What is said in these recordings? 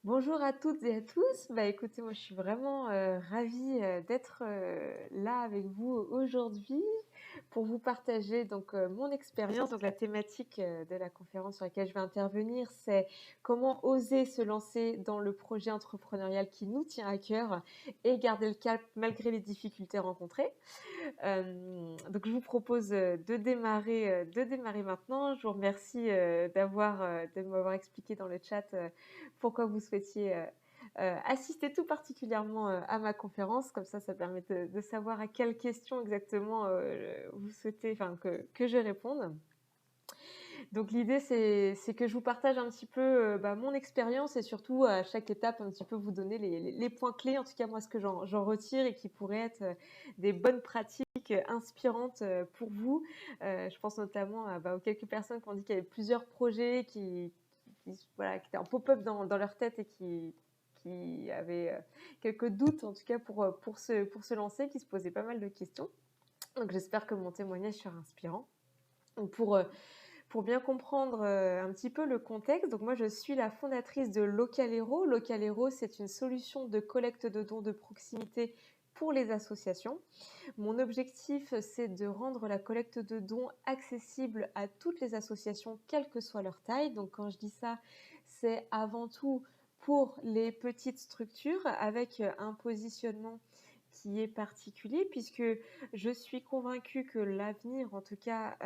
Bonjour à toutes et à tous. Bah écoutez, moi je suis vraiment ravie d'être là avec vous aujourd'hui pour vous partager mon expérience. Donc la thématique de la conférence sur laquelle je vais intervenir, c'est comment oser se lancer dans le projet entrepreneurial qui nous tient à cœur et garder le cap malgré les difficultés rencontrées. Donc je vous propose de démarrer maintenant. Je vous remercie de m'avoir expliqué dans le chat pourquoi vous souhaitiez assister tout particulièrement à ma conférence. Comme ça permet de savoir à quelles questions exactement vous souhaitez, que je réponde. Donc l'idée, c'est que je vous partage un petit peu mon expérience et surtout à chaque étape un petit peu vous donner les points clés, en tout cas moi ce que j'en retire et qui pourraient être des bonnes pratiques inspirantes pour vous. Je pense notamment aux quelques personnes qui ont dit qu'il y avait plusieurs projets voilà, qui étaient en pop-up dans leur tête et qui avaient quelques doutes en tout cas pour se lancer, qui se posaient pas mal de questions. Donc j'espère que mon témoignage sera inspirant. Donc, pour bien comprendre un petit peu le contexte, donc moi je suis la fondatrice de Localero. Localero, c'est une solution de collecte de dons de proximité pour les associations. Mon objectif, c'est de rendre la collecte de dons accessible à toutes les associations, quelle que soit leur taille. Donc quand je dis ça, c'est avant tout pour les petites structures avec un positionnement qui est particulier, puisque je suis convaincue que l'avenir, en tout cas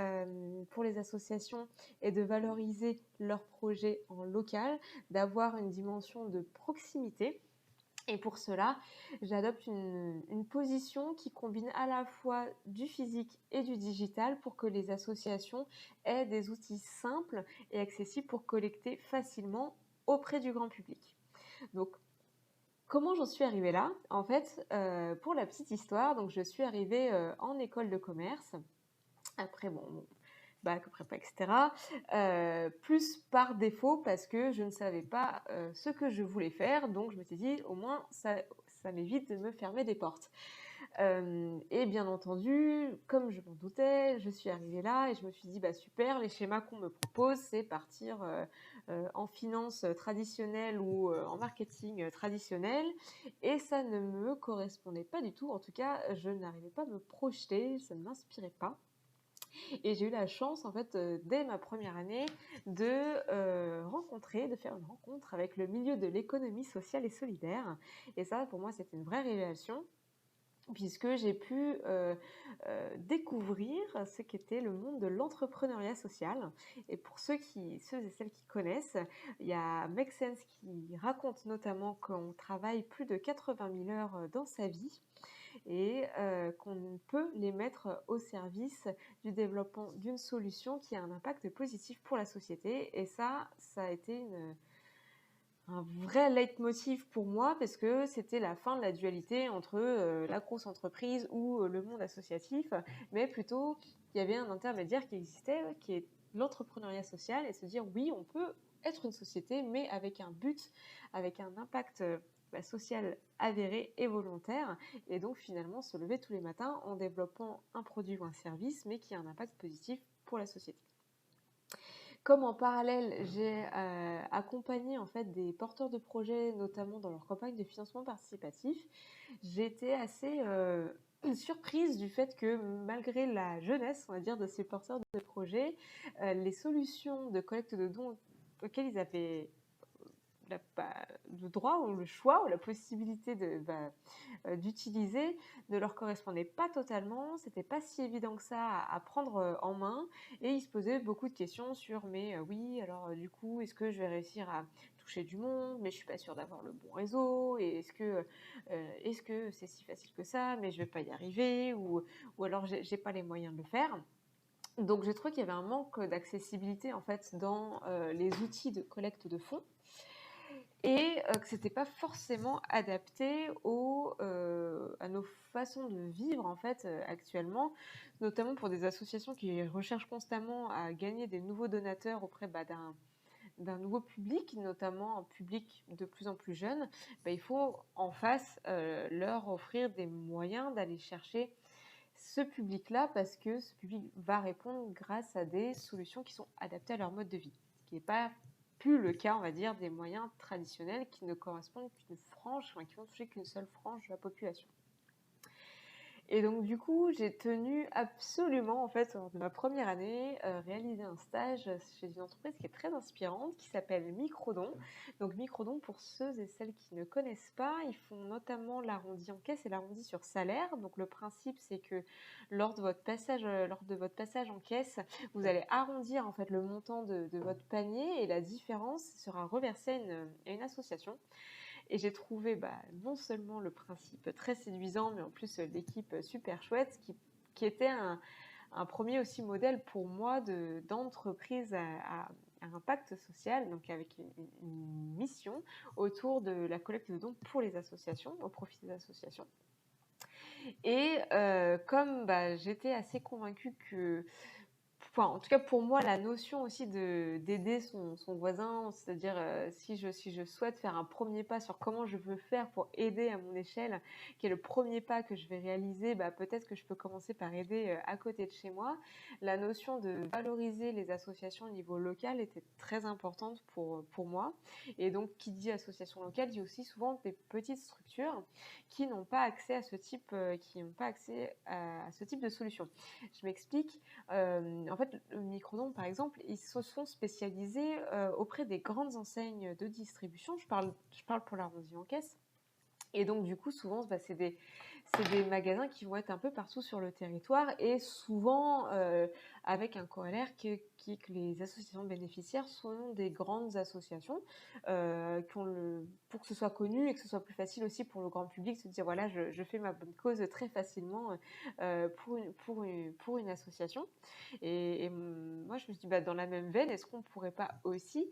pour les associations, est de valoriser leurs projets en local, d'avoir une dimension de proximité. Et pour cela, j'adopte une position qui combine à la fois du physique et du digital pour que les associations aient des outils simples et accessibles pour collecter facilement auprès du grand public. Donc, comment j'en suis arrivée là? En fait, pour la petite histoire, donc je suis arrivée en école de commerce, après mon bac, prépa, etc. Plus par défaut parce que je ne savais pas ce que je voulais faire, donc je me suis dit au moins ça m'évite de me fermer des portes. Et bien entendu, comme je m'en doutais, je suis arrivée là et je me suis dit, bah super, les schémas qu'on me propose, c'est partir en finance traditionnelle ou en marketing traditionnel. Et ça ne me correspondait pas du tout. En tout cas, je n'arrivais pas à me projeter, ça ne m'inspirait pas. Et j'ai eu la chance, en fait, dès ma première année, de faire une rencontre avec le milieu de l'économie sociale et solidaire. Et ça, pour moi, c'était une vraie révélation, puisque j'ai pu découvrir ce qu'était le monde de l'entrepreneuriat social. Et pour ceux et celles qui connaissent, il y a Make Sense qui raconte notamment qu'on travaille plus de 80 000 heures dans sa vie et qu'on peut les mettre au service du développement d'une solution qui a un impact positif pour la société. Et ça a été un vrai leitmotiv pour moi parce que c'était la fin de la dualité entre la grosse entreprise ou le monde associatif, mais plutôt il y avait un intermédiaire qui existait, qui est l'entrepreneuriat social, et se dire oui, on peut être une société, mais avec un but, avec un impact social avéré et volontaire, et donc finalement se lever tous les matins en développant un produit ou un service, mais qui a un impact positif pour la société. Comme en parallèle, j'ai accompagné en fait des porteurs de projets, notamment dans leur campagne de financement participatif, j'ai été assez surprise du fait que malgré la jeunesse, on va dire, de ces porteurs de projets, les solutions de collecte de dons auxquelles ils avaient le droit ou le choix ou la possibilité d'utiliser ne leur correspondait pas totalement, c'était pas si évident que ça à prendre en main, et ils se posaient beaucoup de questions sur mais oui, alors du coup, est-ce que je vais réussir à toucher du monde, mais je suis pas sûre d'avoir le bon réseau, et est-ce que c'est si facile que ça, mais je vais pas y arriver, ou alors j'ai pas les moyens de le faire. Donc j'ai trouvé qu'il y avait un manque d'accessibilité en fait dans les outils de collecte de fonds, et que c'était pas forcément adapté à nos façons de vivre en fait actuellement, notamment pour des associations qui recherchent constamment à gagner des nouveaux donateurs auprès d'un nouveau public, notamment un public de plus en plus jeune. Il faut en face leur offrir des moyens d'aller chercher ce public-là, parce que ce public va répondre grâce à des solutions qui sont adaptées à leur mode de vie, ce qui n'est pas plus le cas, on va dire, des moyens traditionnels qui ne correspondent qu'une frange, enfin, qui vont toucher qu'une seule frange de la population. Et donc du coup, j'ai tenu absolument, en fait, lors de ma première année, réaliser un stage chez une entreprise qui est très inspirante, qui s'appelle Microdon. Donc Microdon, pour ceux et celles qui ne connaissent pas, ils font notamment l'arrondi en caisse et l'arrondi sur salaire. Donc le principe, c'est que lors de votre passage en caisse, vous allez arrondir en fait le montant de votre panier et la différence sera reversée à une association. Et j'ai trouvé non seulement le principe très séduisant, mais en plus l'équipe super chouette, qui était un premier aussi modèle pour moi d'entreprise à impact social, donc avec une mission autour de la collecte de dons pour les associations, au profit des associations. Et comme j'étais assez convaincue que... Enfin, en tout cas, pour moi, la notion aussi d'aider son voisin, c'est-à-dire si je souhaite faire un premier pas sur comment je veux faire pour aider à mon échelle, qui est le premier pas que je vais réaliser, peut-être que je peux commencer par aider à côté de chez moi. La notion de valoriser les associations au niveau local était très importante pour moi. Et donc, qui dit association locale dit aussi souvent des petites structures qui n'ont pas accès à ce type, à ce type de solution. Je m'explique. En fait, le Microdon, par exemple, ils se sont spécialisés auprès des grandes enseignes de distribution. Je parle pour l'arrondi en caisse. Et donc, du coup, souvent, c'est des magasins qui vont être un peu partout sur le territoire et souvent avec un corollaire qui est que les associations bénéficiaires sont des grandes associations pour que ce soit connu et que ce soit plus facile aussi pour le grand public de se dire voilà, je fais ma bonne cause très facilement pour une association. Et moi, je me suis dit, dans la même veine, est-ce qu'on ne pourrait pas aussi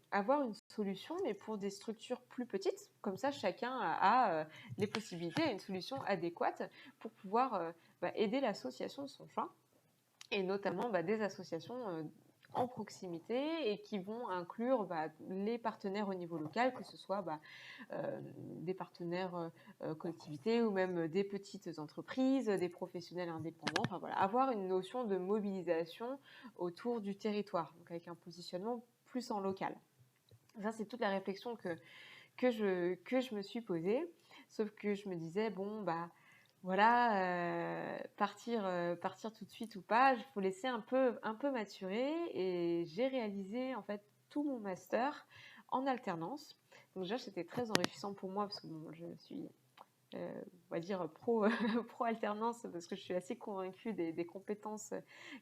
avoir une solution, mais pour des structures plus petites, comme ça chacun a les possibilités, une solution adéquate pour pouvoir aider l'association de son choix, et notamment des associations en proximité et qui vont inclure les partenaires au niveau local, que ce soit des partenaires collectivités ou même des petites entreprises, des professionnels indépendants, enfin voilà, avoir une notion de mobilisation autour du territoire, donc avec un positionnement plus en local. Ça, c'est toute la réflexion que je me suis posée, sauf que je me disais, voilà, partir tout de suite ou pas, il faut laisser un peu maturer, et j'ai réalisé en fait tout mon master en alternance. Donc déjà, c'était très enrichissant pour moi parce que je suis on va dire pro alternance, parce que je suis assez convaincue des compétences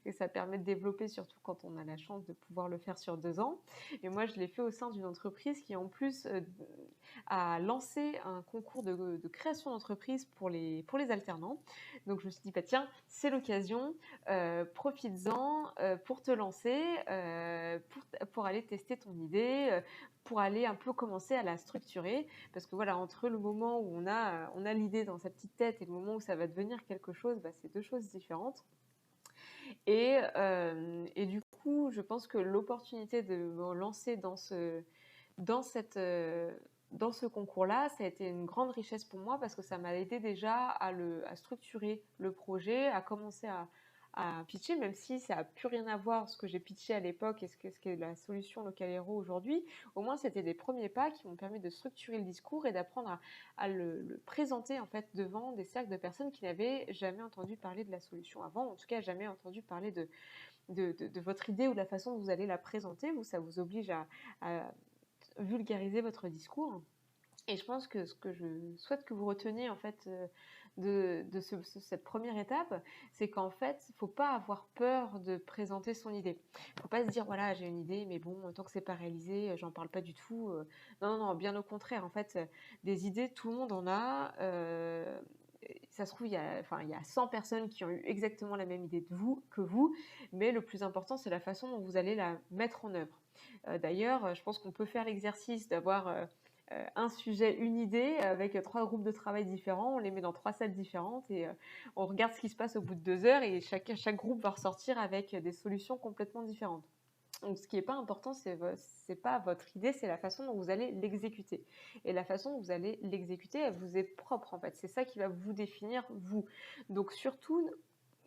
que ça permet de développer, surtout quand on a la chance de pouvoir le faire sur 2 ans. Et moi, je l'ai fait au sein d'une entreprise qui en plus a lancé un concours de création d'entreprise pour les alternants. Donc je me suis dit tiens, c'est l'occasion, profites-en pour te lancer, pour aller tester ton idée, pour aller un peu commencer à la structurer, parce que voilà, entre le moment où on a l'idée dans sa petite tête et le moment où ça va devenir quelque chose, c'est 2 choses différentes. Et du coup, je pense que l'opportunité de me lancer dans ce concours-là, ça a été une grande richesse pour moi, parce que ça m'a aidé déjà à structurer le projet, à commencer à pitcher, même si ça n'a plus rien à voir ce que j'ai pitché à l'époque et ce qu'est la solution Localero aujourd'hui. Au moins, c'était des premiers pas qui m'ont permis de structurer le discours et d'apprendre à le présenter en fait devant des cercles de personnes qui n'avaient jamais entendu parler de la solution avant, en tout cas jamais entendu parler de votre idée ou de la façon dont vous allez la présenter. Ça vous oblige à vulgariser votre discours. Et je pense que ce que je souhaite que vous reteniez en fait de cette première étape, c'est qu'en fait, il ne faut pas avoir peur de présenter son idée. Il ne faut pas se dire voilà, j'ai une idée, mais bon, tant que c'est pas réalisé, j'en parle pas du tout. Non, bien au contraire. En fait, des idées, tout le monde en a. Ça se trouve, il y a 100 personnes qui ont eu exactement la même idée que vous, mais le plus important, c'est la façon dont vous allez la mettre en œuvre. D'ailleurs, je pense qu'on peut faire l'exercice d'avoir un sujet, une idée, avec 3 groupes de travail différents, on les met dans 3 salles différentes et on regarde ce qui se passe au bout de 2 heures, et chaque groupe va ressortir avec des solutions complètement différentes. Donc, ce qui n'est pas important, c'est pas votre idée, c'est la façon dont vous allez l'exécuter. Et la façon dont vous allez l'exécuter, elle vous est propre en fait. C'est ça qui va vous définir, vous. Donc surtout,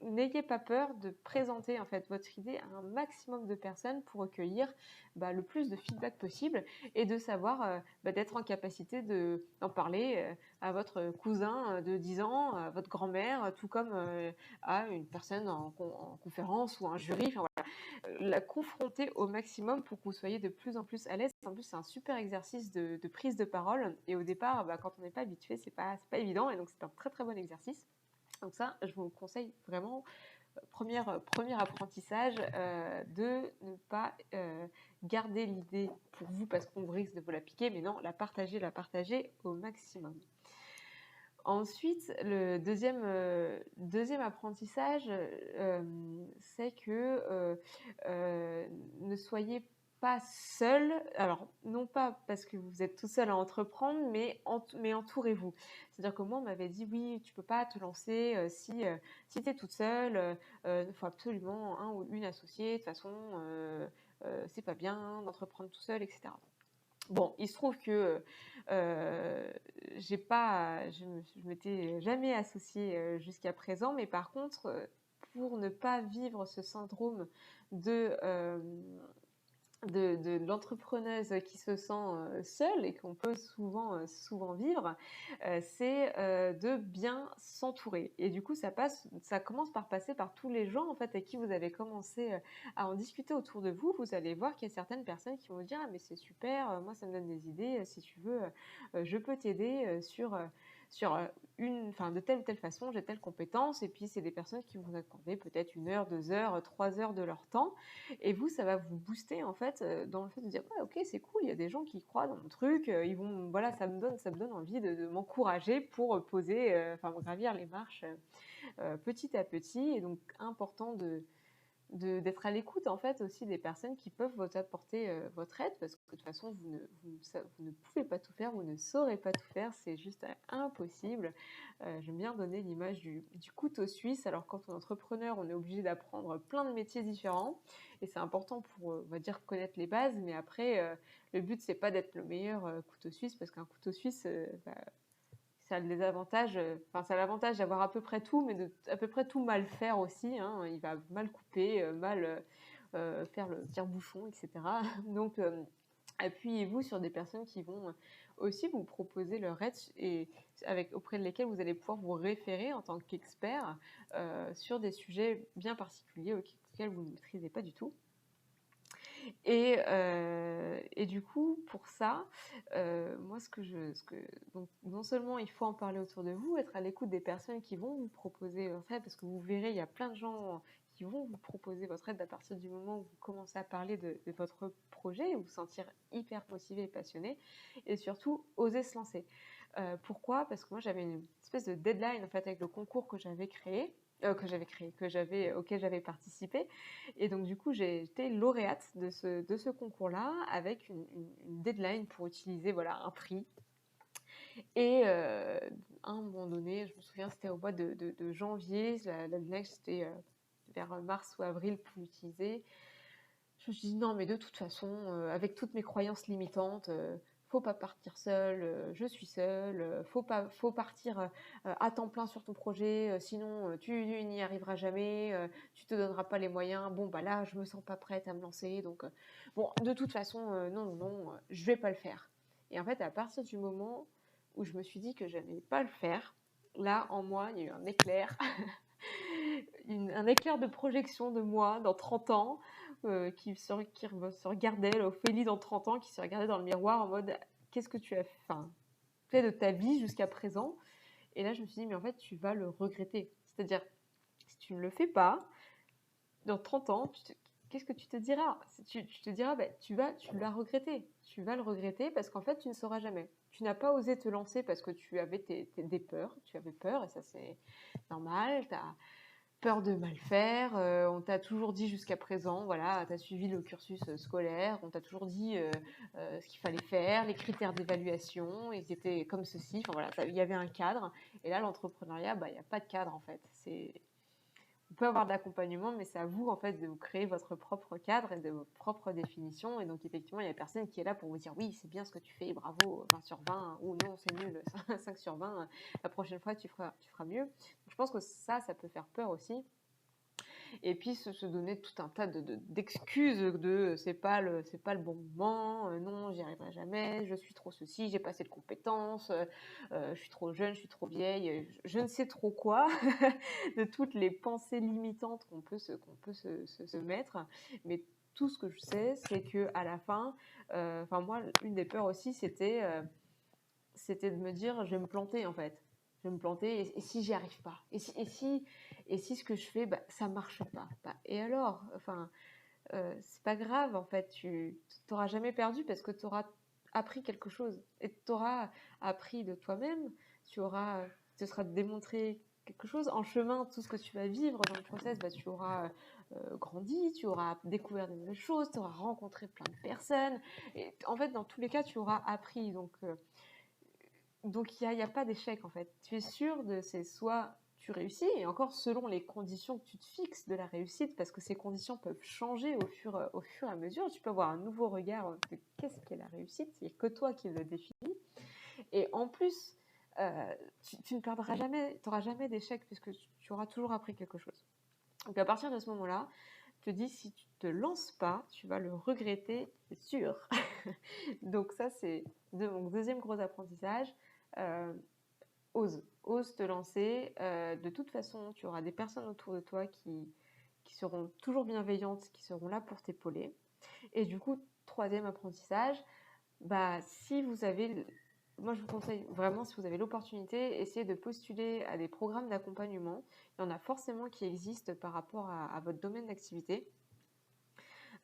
n'ayez pas peur de présenter en fait votre idée à un maximum de personnes pour recueillir le plus de feedback possible et de savoir d'être en capacité d'en parler à votre cousin de 10 ans, à votre grand-mère, tout comme à une personne en conférence ou un jury. Enfin, voilà. La confronter au maximum pour que vous soyez de plus en plus à l'aise. En plus, c'est un super exercice de prise de parole. Et au départ, quand on n'est pas habitué, c'est pas évident. Et donc, c'est un très très bon exercice. Donc ça, je vous conseille vraiment, premier apprentissage, de ne pas garder l'idée pour vous parce qu'on risque de vous la piquer, mais non, la partager au maximum. Ensuite, le deuxième apprentissage, c'est que ne soyez pas seul. Alors, non pas parce que vous êtes tout seul à entreprendre, mais entourez-vous. C'est-à-dire que moi, on m'avait dit, oui, tu peux pas te lancer si tu es toute seule, il faut absolument un ou une associée, de toute façon, c'est pas bien d'entreprendre tout seul, etc. Bon, il se trouve que je m'étais jamais associée jusqu'à présent, mais par contre, pour ne pas vivre ce syndrome de, de l'entrepreneuse qui se sent seule et qu'on peut souvent vivre, c'est de bien s'entourer. Et du coup, ça commence par passer par tous les gens en fait avec qui vous avez commencé à en discuter autour de vous. Vous allez voir qu'il y a certaines personnes qui vont vous dire ah mais c'est super, moi ça me donne des idées, si tu veux, je peux t'aider sur de telle ou telle façon, j'ai telle compétence. Et puis c'est des personnes qui vont vous accorder peut-être 1 heure, 2 heures, 3 heures de leur temps. Et vous, ça va vous booster en fait dans le fait de dire ouais, ok, c'est cool, il y a des gens qui croient dans mon truc, voilà, ça me donne envie de m'encourager pour gravir les marches petit à petit. Et donc important d'être à l'écoute en fait aussi des personnes qui peuvent vous apporter votre aide, parce que de toute façon vous ne pouvez pas tout faire, vous ne saurez pas tout faire, c'est juste impossible. J'aime bien donner l'image du couteau suisse. Alors quand on est entrepreneur, on est obligé d'apprendre plein de métiers différents et c'est important pour on va dire connaître les bases, mais après le but c'est pas d'être le meilleur couteau suisse, parce qu'un couteau suisse ça a des avantages, ça a l'avantage d'avoir à peu près tout, mais de à peu près tout mal faire aussi, hein. Il va mal couper, mal faire le tire-bouchon, etc. Donc, appuyez-vous sur des personnes qui vont aussi vous proposer leur aide et auprès de lesquelles vous allez pouvoir vous référer en tant qu'expert sur des sujets bien particuliers auxquels vous ne maîtrisez pas du tout. Et du coup, pour ça, moi, donc, non seulement il faut en parler autour de vous, être à l'écoute des personnes qui vont vous proposer votre aide, parce que vous verrez, il y a plein de gens qui vont vous proposer votre aide à partir du moment où vous commencez à parler de votre projet et vous sentir hyper motivé et passionné, et surtout, oser se lancer. Pourquoi ? Parce que moi, j'avais une espèce de deadline en fait avec le concours que j'avais créé, auquel j'avais participé. Et donc, du coup, j'ai été lauréate de ce concours-là avec une deadline pour utiliser voilà, un prix. Et à un moment donné, je me souviens, c'était au mois de janvier, la deadline, c'était vers mars ou avril pour l'utiliser. Je me suis dit non, mais de toute façon, avec toutes mes croyances limitantes, faut pas partir seule, je suis seule, faut partir à temps plein sur ton projet, sinon tu n'y arriveras jamais, tu te donneras pas les moyens. Bon, bah là, je me sens pas prête à me lancer, donc bon, de toute façon, non, je vais pas le faire. Et en fait, à partir du moment où je me suis dit que j'allais pas le faire, là, en moi, il y a eu un éclair, un éclair de projection de moi dans 30 ans, qui se regardait, Ophélie dans 30 ans, qui se regardait dans le miroir en mode qu'est-ce que tu as fait de ta vie jusqu'à présent. Et là, je me suis dit, mais en fait, tu vas le regretter. C'est-à-dire, si tu ne le fais pas, dans 30 ans, qu'est-ce que tu te diras ? Tu te diras, tu l'as regretté. Tu vas le regretter parce qu'en fait, tu ne sauras jamais. Tu n'as pas osé te lancer parce que tu avais des peurs. Tu avais peur, et ça, c'est normal. Tu as peur de mal faire, on t'a toujours dit jusqu'à présent, voilà, tu as suivi le cursus scolaire, on t'a toujours dit ce qu'il fallait faire, les critères d'évaluation, ils étaient comme ceci, enfin voilà, il y avait un cadre. Et là, l'entrepreneuriat, il n'y a pas de cadre en fait. On peut avoir de l'accompagnement, mais c'est à vous en fait de vous créer votre propre cadre et de vos propres définitions. Et donc effectivement, il y a personne qui est là pour vous dire oui, c'est bien ce que tu fais, bravo, 20 sur 20, ou non, c'est nul, 5 sur 20, la prochaine fois tu feras mieux. Donc, je pense que ça peut faire peur aussi. et puis se donner tout un tas d'excuses de c'est pas le bon moment, non, j'y arriverai jamais, je suis trop ceci, j'ai pas assez de compétences, je suis trop jeune, je suis trop vieille, je ne sais trop quoi, de toutes les pensées limitantes qu'on peut se mettre. Mais tout ce que je sais, c'est que à la fin, enfin moi, une des peurs aussi, c'était de me dire, je vais me planter en fait. Je vais me planter et si j'y arrive pas et si ce que je fais, bah, ça marche pas. Bah, et alors, enfin, c'est pas grave en fait. Tu n'auras jamais perdu parce que tu auras appris quelque chose et tu auras appris de toi-même. Tu seras démontré quelque chose en chemin. Tout ce que tu vas vivre dans le process, bah, tu auras grandi, tu auras découvert de nouvelles choses, tu auras rencontré plein de personnes. Et en fait, dans tous les cas, tu auras appris. Donc il y a pas d'échec en fait. Tu es sûr de c'est soit tu réussis, et encore selon les conditions que tu te fixes de la réussite, parce que ces conditions peuvent changer au fur et à mesure. Tu peux avoir un nouveau regard de qu'est-ce qu'est la réussite, il n'y a que toi qui le définis. Et en plus, tu ne perdras jamais, tu n'auras jamais d'échec puisque tu auras toujours appris quelque chose. Donc à partir de ce moment-là, je te dis, si tu te lances pas, tu vas le regretter, c'est sûr. Donc ça, c'est mon deuxième gros apprentissage. Euh, ose te lancer. De toute façon, tu auras des personnes autour de toi qui seront toujours bienveillantes, qui seront là pour t'épauler. Et du coup, troisième apprentissage, bah, si vous avez, moi je vous conseille vraiment, si vous avez l'opportunité, essayez de postuler à des programmes d'accompagnement. Il y en a forcément qui existent par rapport à votre domaine d'activité.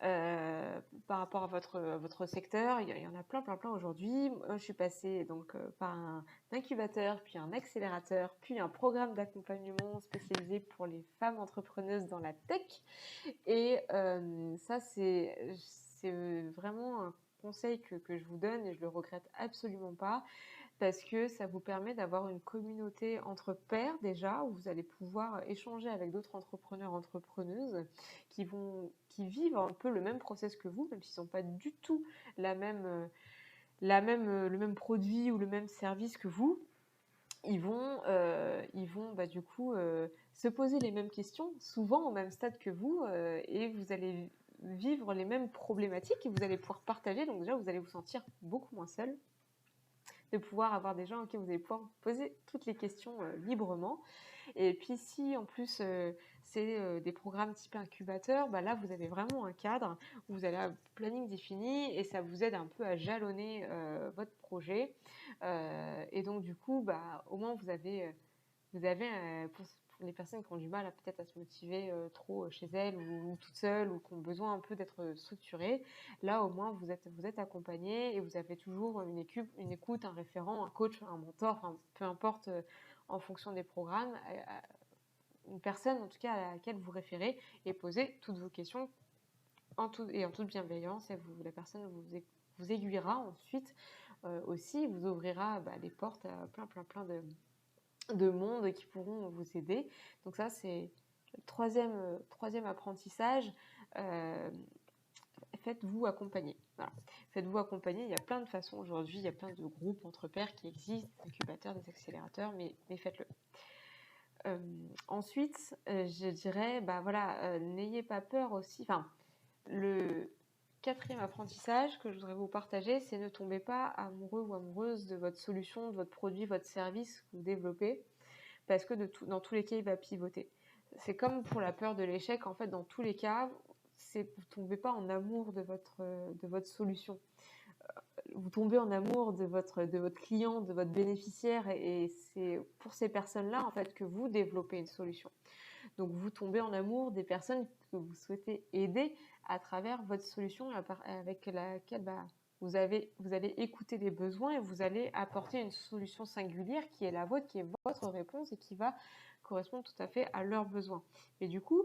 Par rapport à votre secteur, il y en a plein aujourd'hui. Moi, je suis passée donc par un incubateur, puis un accélérateur, puis un programme d'accompagnement spécialisé pour les femmes entrepreneuses dans la tech. Et ça, c'est vraiment un conseil que je vous donne et je le regrette absolument pas parce que ça vous permet d'avoir une communauté entre pairs déjà, où vous allez pouvoir échanger avec d'autres entrepreneurs, entrepreneuses qui vivent un peu le même process que vous, même s'ils n'ont pas du tout le même produit ou le même service que vous. Ils vont bah, du coup se poser les mêmes questions, souvent au même stade que vous, et vous allez vivre les mêmes problématiques et vous allez pouvoir partager. Donc déjà, vous allez vous sentir beaucoup moins seul, de pouvoir avoir des gens auxquels vous allez pouvoir poser toutes les questions librement. Et puis si en plus c'est des programmes type incubateur, bah là vous avez vraiment un cadre où vous avez un planning défini et ça vous aide un peu à jalonner votre projet. Et donc du coup, bah, au moins vous avez pour les personnes qui ont du mal à peut-être à se motiver trop chez elles ou toutes seules ou qui ont besoin un peu d'être structurées, là au moins vous êtes accompagné et vous avez toujours une écoute, un référent, un coach, un mentor, enfin peu importe en fonction des programmes, une personne en tout cas à laquelle vous référez et poser toutes vos questions en toute bienveillance, et la personne vous aiguillera ensuite aussi, vous ouvrira les portes à plein de monde qui pourront vous aider. Donc ça, c'est le troisième apprentissage. Euh, Faites-vous accompagner. Voilà. Faites-vous accompagner. Il y a plein de façons aujourd'hui. Il y a plein de groupes entre pairs qui existent, des incubateurs, des accélérateurs, mais faites-le. Ensuite, je dirais, n'ayez pas peur aussi. Enfin, le quatrième apprentissage que je voudrais vous partager, c'est ne tombez pas amoureux ou amoureuse de votre solution, de votre produit, votre service que vous développez, parce que dans tous les cas, il va pivoter. C'est comme pour la peur de l'échec, en fait, dans tous les cas, vous ne tombez pas en amour de votre solution. Vous tombez en amour de votre client, de votre bénéficiaire, et c'est pour ces personnes-là, en fait, que vous développez une solution. Donc, vous tombez en amour des personnes que vous souhaitez aider à travers votre solution avec laquelle vous allez écouter les besoins et vous allez apporter une solution singulière qui est la vôtre, qui est votre réponse et qui va correspondre tout à fait à leurs besoins. Et du coup,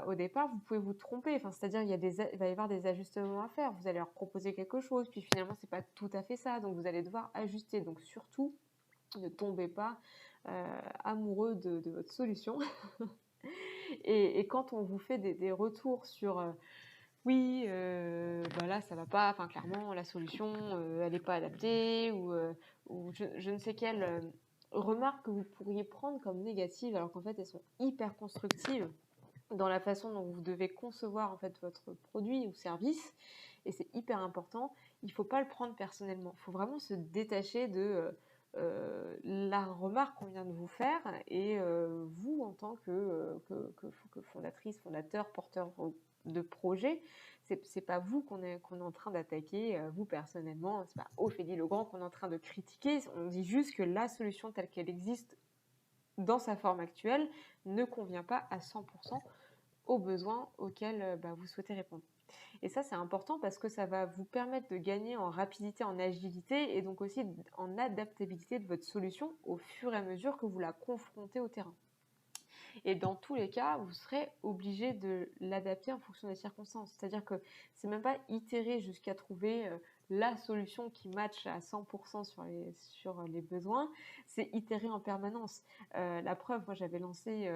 au départ, vous pouvez vous tromper. Enfin, c'est-à-dire, il va y avoir des ajustements à faire. Vous allez leur proposer quelque chose, puis finalement, c'est pas tout à fait ça. Donc, vous allez devoir ajuster. Donc, surtout, ne tombez pas amoureux de votre solution. Et quand on vous fait des retours sur oui, là ça va pas, enfin clairement la solution elle n'est pas adaptée ou je ne sais quelle remarque que vous pourriez prendre comme négative alors qu'en fait elles sont hyper constructives, dans la façon dont vous devez concevoir en fait votre produit ou service, et c'est hyper important. Il ne faut pas le prendre personnellement. Il faut vraiment se détacher de la remarque qu'on vient de vous faire, et vous en tant que fondatrice, fondateur, porteur de projet, c'est pas vous qu'on est en train d'attaquer, vous personnellement. C'est pas Ophélie Legrand qu'on est en train de critiquer. On dit juste que la solution telle qu'elle existe dans sa forme actuelle ne convient pas à 100% aux besoins auxquels vous souhaitez répondre. Et ça, c'est important parce que ça va vous permettre de gagner en rapidité, en agilité, et donc aussi en adaptabilité de votre solution au fur et à mesure que vous la confrontez au terrain. Et dans tous les cas, vous serez obligé de l'adapter en fonction des circonstances. C'est-à-dire que c'est même pas itérer jusqu'à trouver la solution qui matche à 100% sur les besoins, c'est itérer en permanence. La preuve, moi j'avais lancé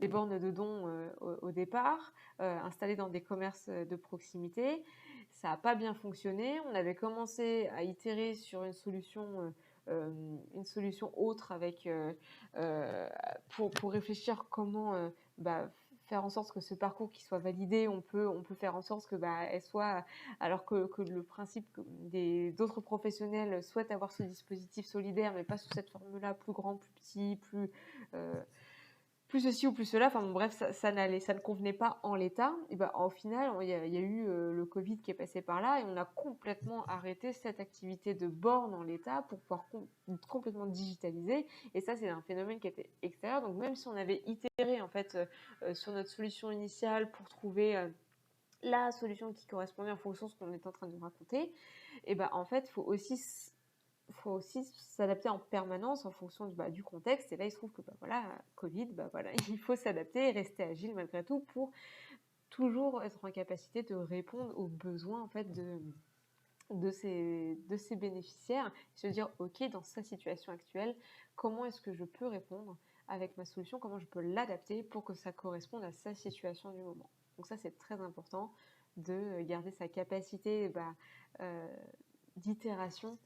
des bornes de dons au départ, installées dans des commerces de proximité. Ça n'a pas bien fonctionné. On avait commencé à itérer sur une solution autre avec pour réfléchir comment faire en sorte que ce parcours qui soit validé, on peut faire en sorte que elle soit, alors que le principe des d'autres professionnels souhaitent avoir ce dispositif solidaire, mais pas sous cette forme-là, plus grand, plus petit, plus ceci ou plus cela, enfin bon, bref, ça ne convenait pas en l'état. Et au final, il y a eu le Covid qui est passé par là, et on a complètement arrêté cette activité de borne en l'état pour pouvoir complètement digitaliser. Et ça, c'est un phénomène qui était extérieur. Donc même si on avait itéré en fait sur notre solution initiale pour trouver la solution qui correspondait en fonction de ce qu'on est en train de nous raconter, et en fait, il faut aussi s'adapter en permanence en fonction du contexte. Et là, il se trouve que Covid, il faut s'adapter et rester agile malgré tout pour toujours être en capacité de répondre aux besoins en fait de ces bénéficiaires, se dire ok, dans sa situation actuelle, comment est-ce que je peux répondre avec ma solution, comment je peux l'adapter pour que ça corresponde à sa situation du moment. Donc ça, c'est très important de garder sa capacité d'itération,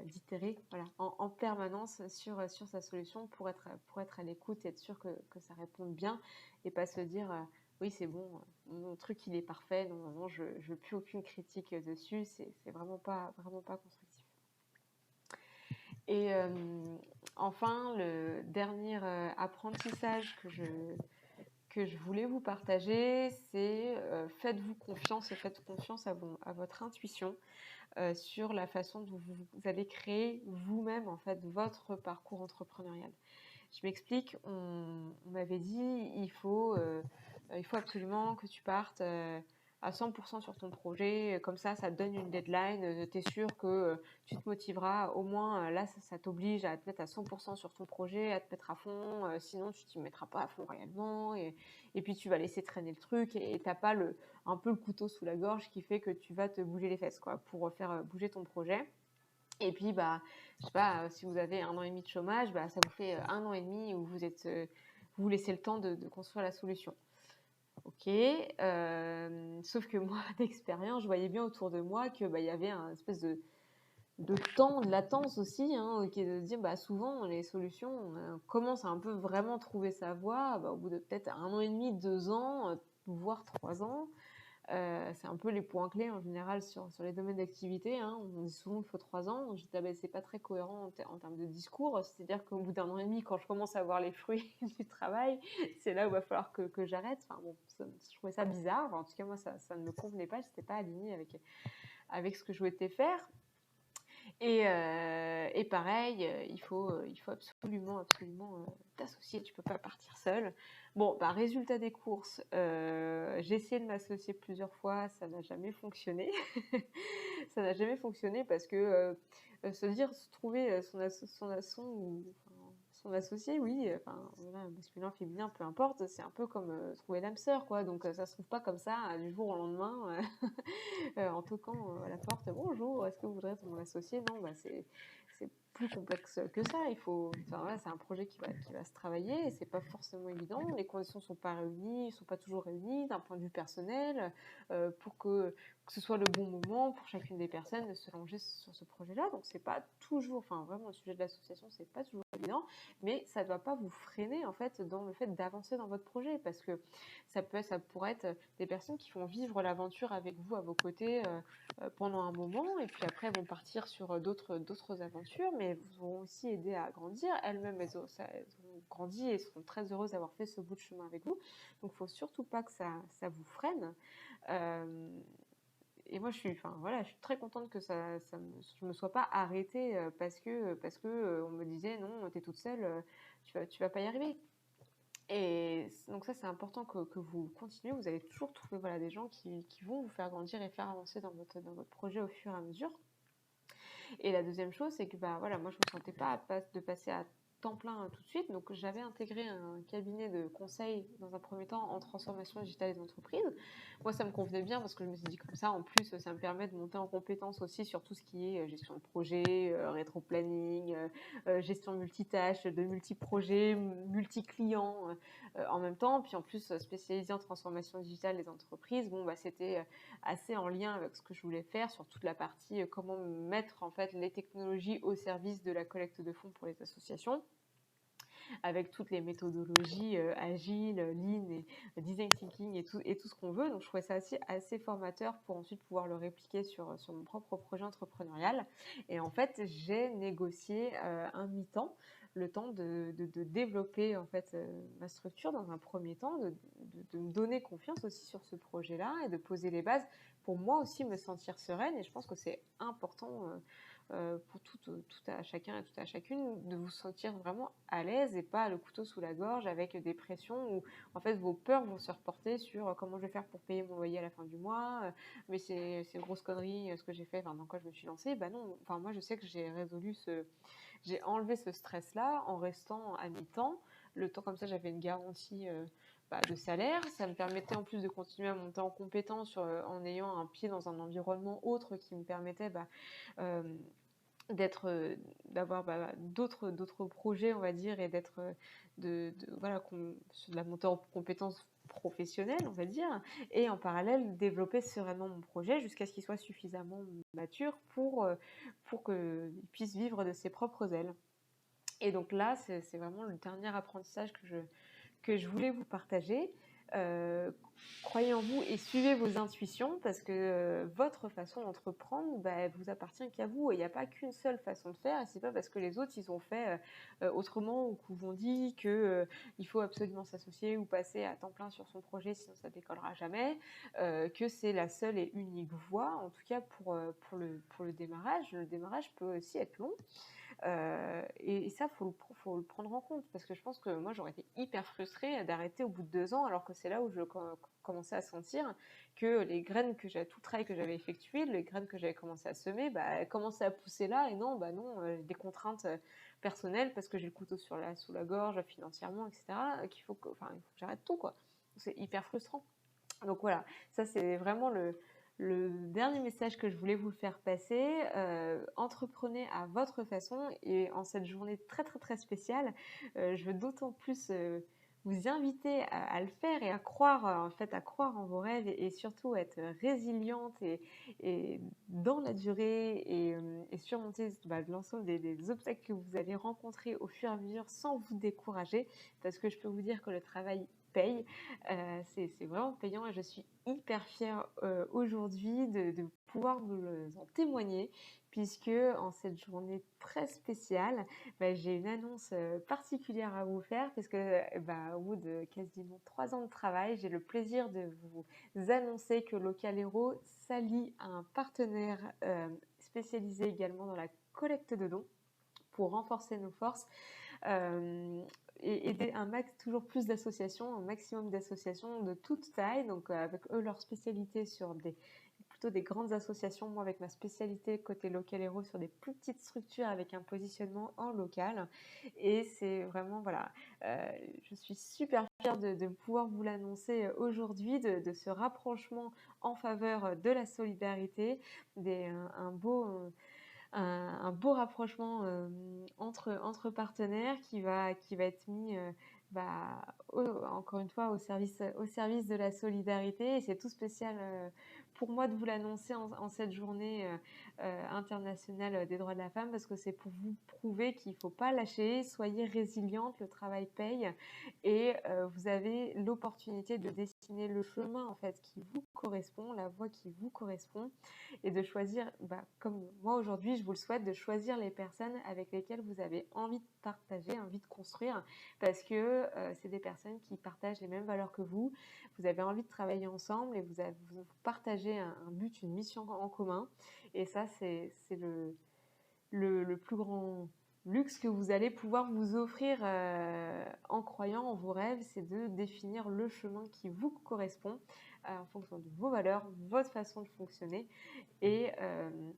d'itérer en permanence sur sa solution pour être à l'écoute et être sûr que ça réponde bien, et pas se dire oui c'est bon, mon truc il est parfait, non, je veux plus aucune critique dessus, c'est vraiment pas constructif. Et enfin, le dernier apprentissage que je voulais vous partager, c'est faites-vous confiance et faites confiance à votre intuition sur la façon dont vous allez créer vous-même en fait votre parcours entrepreneurial. Je m'explique, on m'avait dit il faut absolument que tu partes à 100% sur ton projet, comme ça te donne une deadline, tu es sûr que tu te motiveras, au moins là ça t'oblige à te mettre à 100% sur ton projet, à te mettre à fond, sinon tu t'y mettras pas à fond réellement, et puis tu vas laisser traîner le truc, et t'as pas un peu le couteau sous la gorge qui fait que tu vas te bouger les fesses pour faire bouger ton projet. Et puis, je sais pas, si vous avez 1 an et demi de chômage, ça vous fait 1 an et demi où vous laissez le temps de construire la solution. Ok, sauf que moi, d'expérience, je voyais bien autour de moi que y avait un espèce de temps, de latence aussi, qui est de se dire, souvent, les solutions, on commence à un peu vraiment trouver sa voie, au bout de peut-être 1 an et demi, 2 ans, voire 3 ans. C'est un peu les points clés en général sur les domaines d'activité. On dit souvent qu'il faut 3 ans. Donc, je dis, c'est pas très cohérent en termes de discours. C'est-à-dire qu'au bout d'1 an et demi, quand je commence à voir les fruits du travail, c'est là où il va falloir que j'arrête. Enfin bon, je trouvais ça bizarre. Enfin, en tout cas, moi, ça ne me convenait pas. Je n'étais pas alignée avec ce que je souhaitais faire. Et pareil, il faut absolument t'associer, tu peux pas partir seul. Bon, résultat des courses, j'ai essayé de m'associer plusieurs fois, ça n'a jamais fonctionné. Ça n'a jamais fonctionné parce que se trouver son associé, oui, masculin, féminin, peu importe, c'est un peu comme trouver l'âme sœur, quoi. Donc ça se trouve pas comme ça du jour au lendemain. En toquant à la porte, bonjour, est-ce que vous voudrez être mon associé? Non, plus complexe que ça. Enfin, voilà, c'est un projet qui va se travailler et c'est pas forcément évident. Les conditions sont pas réunies, sont pas toujours réunies d'un point de vue personnel pour que ce soit le bon moment pour chacune des personnes de se lancer sur ce projet-là. Donc c'est pas toujours, enfin vraiment le sujet de l'association, c'est pas toujours évident, mais ça ne doit pas vous freiner en fait dans le fait d'avancer dans votre projet parce que ça pourrait être des personnes qui vont vivre l'aventure avec vous à vos côtés pendant un moment et puis après elles vont partir sur d'autres aventures, mais vous vont aussi aider à grandir. Elles-mêmes, elles ont grandi et seront très heureuses d'avoir fait ce bout de chemin avec vous. Donc il ne faut surtout pas que ça vous freine. Et moi, je suis très contente que je me sois pas arrêtée parce que on me disait non, tu es toute seule, tu vas pas y arriver. Et donc ça, c'est important que vous continuez. Vous allez toujours trouver voilà, des gens qui vont vous faire grandir et faire avancer dans votre projet au fur et à mesure. Et la deuxième chose, c'est que bah, voilà, moi, je ne me sentais pas de passer à temps plein tout de suite. Donc, j'avais intégré un cabinet de conseil dans un premier temps en transformation digitale des entreprises. Moi, ça me convenait bien parce que je me suis dit comme ça, en plus, ça me permet de monter en compétence aussi sur tout ce qui est gestion de projet, rétro-planning, gestion multitâche, de multi-projets, multi-clients en même temps. Puis en plus, spécialisé en transformation digitale des entreprises, bon, bah, c'était assez en lien avec ce que je voulais faire sur toute la partie comment mettre en fait les technologies au service de la collecte de fonds pour les associations avec toutes les méthodologies agiles, lean et design thinking et tout ce qu'on veut. Donc je trouvais ça assez formateur pour ensuite pouvoir le répliquer sur mon propre projet entrepreneurial. Et en fait, j'ai négocié un mi-temps, le temps de développer en fait ma structure dans un premier temps, de me donner confiance aussi sur ce projet-là et de poser les bases pour moi aussi me sentir sereine. Et je pense que c'est important pour tout à chacun et tout à chacune de vous sentir vraiment à l'aise et pas le couteau sous la gorge avec des pressions où en fait vos peurs vont se reporter sur comment je vais faire pour payer mon loyer à la fin du mois, mais c'est une grosse connerie ce que j'ai fait, enfin, dans quoi je me suis lancée. Bah non, enfin moi je sais que j'ai enlevé ce stress là en restant à mi-temps. Le temps comme ça j'avais une garantie de salaire, ça me permettait en plus de continuer à monter en compétence en ayant un pied dans un environnement autre qui me permettait euh, d'avoir d'autres projets on va dire et d'être voilà sur de la montée en compétences professionnelles on va dire et en parallèle développer sereinement mon projet jusqu'à ce qu'il soit suffisamment mature pour qu'il puisse vivre de ses propres ailes. Et donc là c'est vraiment le dernier apprentissage que je voulais vous partager. Euh, Croyez en vous et suivez vos intuitions parce que votre façon d'entreprendre, bah, elle vous appartient qu'à vous et il n'y a pas qu'une seule façon de faire et c'est pas parce que les autres ils ont fait autrement ou qu'ils vous ont dit que il faut absolument s'associer ou passer à temps plein sur son projet sinon ça décollera jamais que c'est la seule et unique voie en tout cas pour le démarrage. Le démarrage peut aussi être long. Et ça, faut le prendre en compte parce que je pense que moi, j'aurais été hyper frustrée d'arrêter au bout de 2 ans alors que c'est là où je commençais à sentir que les graines tout le travail que j'avais effectué, les graines que j'avais commencé à semer, bah, elles commençaient à pousser là et non, des contraintes personnelles parce que j'ai le couteau sous la gorge financièrement, etc. Il faut que j'arrête tout, quoi. C'est hyper frustrant. Donc voilà, ça c'est vraiment le dernier message que je voulais vous faire passer. Entreprenez à votre façon et en cette journée très très très spéciale, je veux d'autant plus vous inviter à le faire et à croire en fait à croire en vos rêves et surtout être résiliente et dans la durée et surmonter l'ensemble des obstacles que vous allez rencontrer au fur et à mesure sans vous décourager parce que je peux vous dire que le travail paye. C'est vraiment payant et je suis hyper fière aujourd'hui de pouvoir vous en témoigner puisque en cette journée très spéciale, j'ai une annonce particulière à vous faire puisque au bout de quasiment 3 ans de travail, j'ai le plaisir de vous annoncer que Local Hero s'allie à un partenaire spécialisé également dans la collecte de dons pour renforcer nos forces et aider toujours plus d'associations, un maximum d'associations de toute taille, donc avec eux leur spécialité sur plutôt des grandes associations, moi avec ma spécialité côté Local Hero sur des plus petites structures avec un positionnement en local. Et c'est vraiment, voilà, je suis super fière de pouvoir vous l'annoncer aujourd'hui, de ce rapprochement en faveur de la solidarité, un beau un beau rapprochement entre partenaires qui va être mis, encore une fois, au service de la solidarité. Et c'est tout spécial pour moi de vous l'annoncer en cette journée internationale des droits de la femme, parce que c'est pour vous prouver qu'il ne faut pas lâcher, soyez résiliente, le travail paye, et vous avez l'opportunité de dessiner le chemin en fait qui vous correspond, la voie qui vous correspond, et de choisir, comme moi aujourd'hui je vous le souhaite, de choisir les personnes avec lesquelles vous avez envie de partager, envie de construire, parce que c'est des personnes qui partagent les mêmes valeurs que vous avez envie de travailler ensemble, et vous partagez un but, une mission en commun, et ça c'est le plus grand luxe que vous allez pouvoir vous offrir en croyant en vos rêves, c'est de définir le chemin qui vous correspond en fonction de vos valeurs, votre façon de fonctionner, et, euh,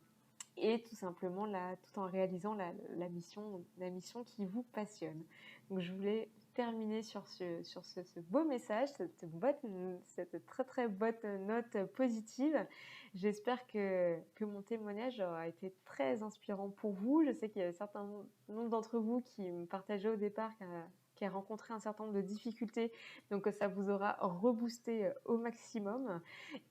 et tout simplement tout en réalisant la mission qui vous passionne. Donc je voulais terminer sur ce beau message, cette très très bonne note positive. J'espère que mon témoignage aura été très inspirant pour vous. Je sais qu'il y a un certain nombre d'entre vous qui me partageaient au départ qui a rencontré un certain nombre de difficultés, donc ça vous aura reboosté au maximum.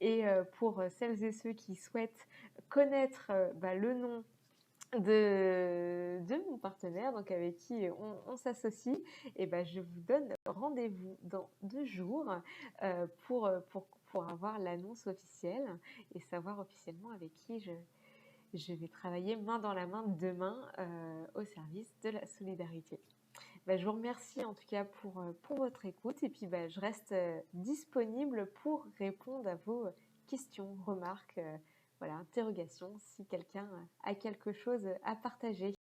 Et pour celles et ceux qui souhaitent connaître le nom de mon partenaire, donc avec qui on s'associe, et je vous donne rendez-vous dans 2 jours pour avoir l'annonce officielle et savoir officiellement avec qui je vais travailler main dans la main demain au service de la solidarité. Je vous remercie en tout cas pour votre écoute, et puis je reste disponible pour répondre à vos questions, remarques, interrogations, si quelqu'un a quelque chose à partager.